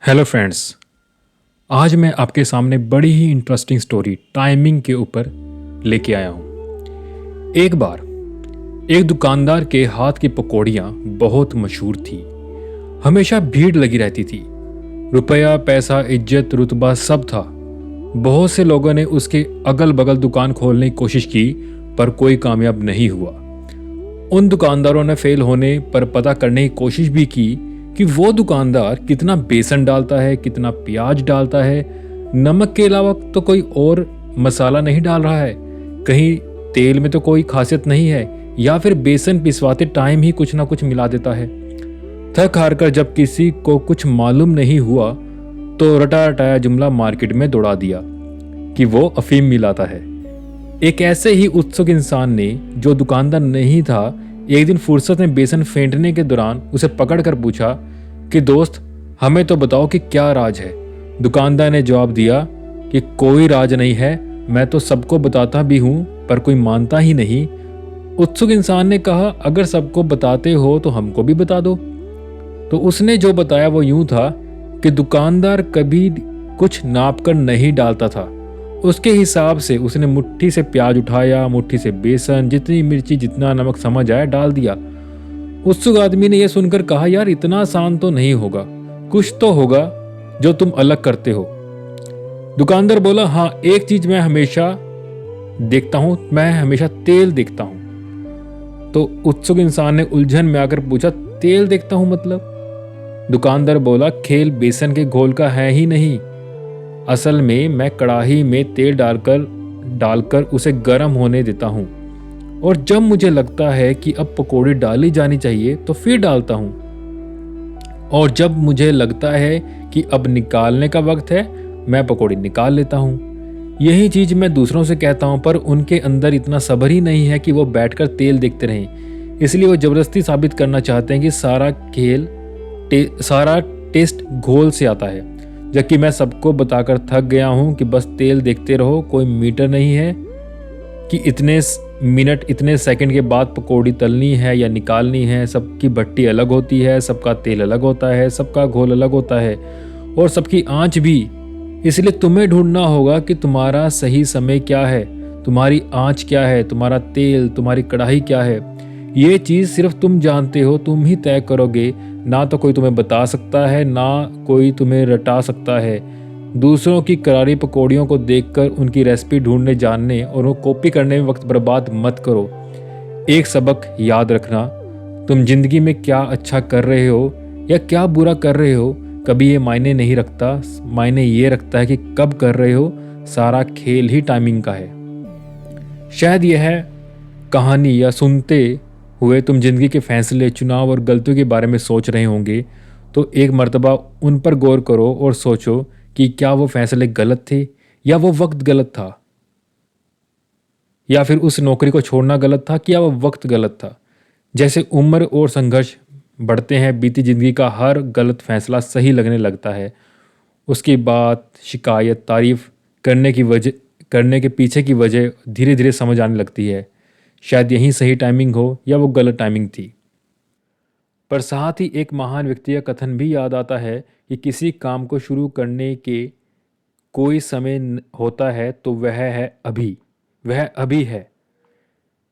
Hello friends. आज मैं आपके सामने बड़ी ही इंटरेस्टिंग स्टोरी टाइमिंग के ऊपर लेके आया हूँ। एक बार एक दुकानदार के हाथ की पकौड़ियाँ बहुत मशहूर थी। हमेशा भीड़ लगी रहती थी। रुपया, पैसा, इज्जत, रुतबा सब था। बहुत से लोगों ने उसके अगल बगल दुकान खोलने की कोशिश की, पर कोई कामयाब नहीं हुआ। उन दुकानदारों ने फेल होने पर पता करने की कोशिश भी की कि वो दुकानदार कितना बेसन डालता है, कितना प्याज डालता है, नमक के अलावा तो कोई और मसाला नहीं डाल रहा है, कहीं तेल में तो कोई खासियत नहीं है, या फिर बेसन पिसवाते टाइम ही कुछ ना कुछ मिला देता है। थक हार कर जब किसी को कुछ मालूम नहीं हुआ तो रटा रटाया जुमला मार्केट में दौड़ा दिया कि वो अफीम मिलाता है। एक ऐसे ही उत्सुक इंसान ने, जो दुकानदार नहीं था, एक दिन फुर्सत में बेसन फेंटने के दौरान उसे पकड़ कर पूछा कि दोस्त, हमें तो बताओ कि क्या राज है। दुकानदार ने जवाब दिया कि कोई राज नहीं है, मैं तो सबको बताता भी हूं पर कोई मानता ही नहीं। उत्सुक इंसान ने कहा, अगर सबको बताते हो तो हमको भी बता दो। तो उसने जो बताया वो यूं था कि दुकानदार कभी कुछ नाप कर नहीं डालता था। उसके हिसाब से उसने मुट्ठी से प्याज उठाया, मुट्ठी से बेसन, जितनी मिर्ची जितना नमक समझ आया डाल दिया। उत्सुक आदमी ने यह सुनकर कहा, यार इतना आसान तो नहीं होगा, कुछ तो होगा जो तुम अलग करते हो। दुकानदार बोला, हाँ एक चीज मैं हमेशा देखता हूं, मैं हमेशा तेल देखता हूं। तो उत्सुक इंसान ने उलझन में आकर पूछा, तेल देखता हूं मतलब? दुकानदार बोला, खेल बेसन के घोल का है ही नहीं। असल में मैं कढ़ाई में तेल डालकर उसे गर्म होने देता हूँ, और जब मुझे लगता है कि अब पकौड़ी डाली जानी चाहिए तो फिर डालता हूँ, और जब मुझे लगता है कि अब निकालने का वक्त है मैं पकौड़ी निकाल लेता हूँ। यही चीज मैं दूसरों से कहता हूँ, पर उनके अंदर इतना सब्र ही नहीं है कि वो बैठकर तेल देखते रहें। इसलिए वो जबरदस्ती साबित करना चाहते हैं कि सारा टेस्ट घोल से आता है, जबकि मैं सबको बताकर थक गया हूं कि बस तेल देखते रहो, कोई मीटर नहीं है कि इतने मिनट इतने सेकंड के बाद पकौड़ी तलनी है या निकालनी है। सबकी भट्टी अलग होती है, सबका तेल अलग होता है, सबका घोल अलग होता है, और सबकी आंच भी। इसलिए तुम्हें ढूंढना होगा कि तुम्हारा सही समय क्या है, तुम्हारी आंच क्या है, तुम्हारा तेल, तुम्हारी कढ़ाई क्या है। ये चीज़ सिर्फ तुम जानते हो, तुम ही तय करोगे। ना तो कोई तुम्हें बता सकता है, ना कोई तुम्हें रटा सकता है। दूसरों की करारी पकौड़ियों को देखकर उनकी रेसिपी ढूंढने जानने और वो कॉपी करने में वक्त बर्बाद मत करो। एक सबक याद रखना, तुम जिंदगी में क्या अच्छा कर रहे हो या क्या बुरा कर रहे हो कभी ये मायने नहीं रखता। मायने ये रखता है कि कब कर रहे हो। सारा खेल ही टाइमिंग का है। शायद यह है कहानी या सुनते हुए तुम जिंदगी के फैसले, चुनाव और गलतियों के बारे में सोच रहे होंगे, तो एक मर्तबा उन पर गौर करो और सोचो कि क्या वो फैसले गलत थे, या वो वक्त गलत था, या फिर उस नौकरी को छोड़ना गलत था, कि या वो वक्त गलत था। जैसे उम्र और संघर्ष बढ़ते हैं, बीती जिंदगी का हर गलत फैसला सही लगने लगता है। उसकी बात, शिकायत, तारीफ करने के पीछे की वजह धीरे धीरे समझ आने लगती है। शायद यही सही टाइमिंग हो या वो गलत टाइमिंग थी। पर साथ ही एक महान व्यक्ति का कथन भी याद आता है कि किसी काम को शुरू करने के कोई समय होता है तो वह है अभी। वह अभी है।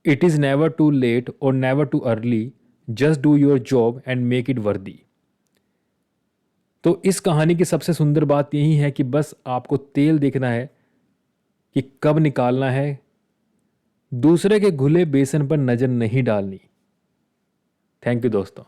It is never too late और never too early, just do your job and make it worthy. तो इस कहानी की सबसे सुंदर बात यही है कि बस आपको तेल देखना है कि कब निकालना है। दूसरे के घुले बेसन पर नजर नहीं डालनी। थैंक यू दोस्तों।